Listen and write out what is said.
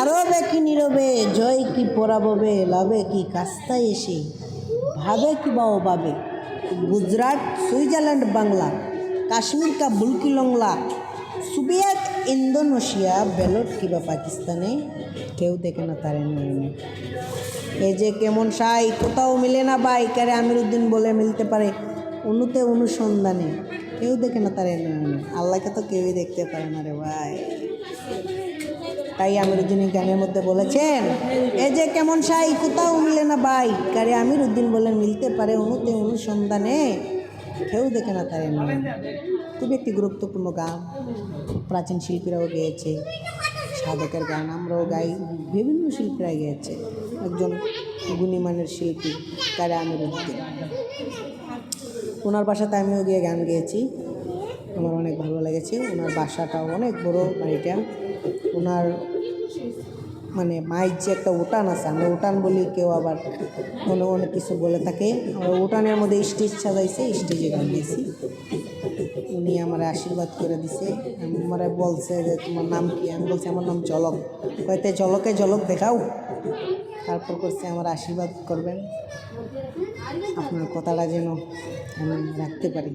আরবে কি নীরবে জয় কি পরাববে লাভে কি কাস্তায় এসে ভাবে কি বা ওভাবে গুজরাট সুইজারল্যান্ড বাংলা কাশ্মীর কা bulky Longla Soviet Indonesia ballot কিবা পাকিস্তানে কেউ দেখে না তারে নয়নে। এই যে কেমন সাই কোথাও মিলে না ভাই কারে আমিরুদ্দিন বলে মিলতে পারে অনুতে অনুসন্ধানে কেউ দেখে না তারে নয়নে। আল্লাহকে তো কেউই দেখতে পারে না রে ভাই। তাই আমিরুদ্দিন গানের মধ্যে বলেছেন এই যে কেমন সাই কোথাও মিলে না ভাই কারে আমিরুদ্দিন বলে মিলতে পারে অনুতে অনুসন্ধানে কেউ দেখে না তারে নয়নে। খুবই একটি গুরুত্বপূর্ণ গান, প্রাচীন শিল্পীরাও গেয়েছে, সাধকের গান আমরাও গাই, বিভিন্ন শিল্পীরা গেয়েছে। একজন গুণীমানের শিল্পী কারে আমিরুদ্দিন, ওনার বাসাতে আমিও গিয়ে গান গেয়েছি, আমার অনেক ভালো লেগেছে। ওনার বাসাটাও অনেক বড়, বাড়িটা ওনার মানে মায়ের যে একটা উঠান আছে, আমরা উঠান বলি, কেউ আবার অনেক কিছু বলে থাকে। আমরা উঠানের মধ্যে স্টেজ সাজাইছে, স্টেজে গান গেছি। উনি আমার আশীর্বাদ করে দিছে, আমার বলছে যে তোমার নাম কি, আমি বলছি আমার নাম ঝলক, কয়তে ঝলকে ঝলক দেখাও, তারপর করছে আমার আশীর্বাদ করবেন, আপনার কথাটা যেন আমি রাখতে পারি।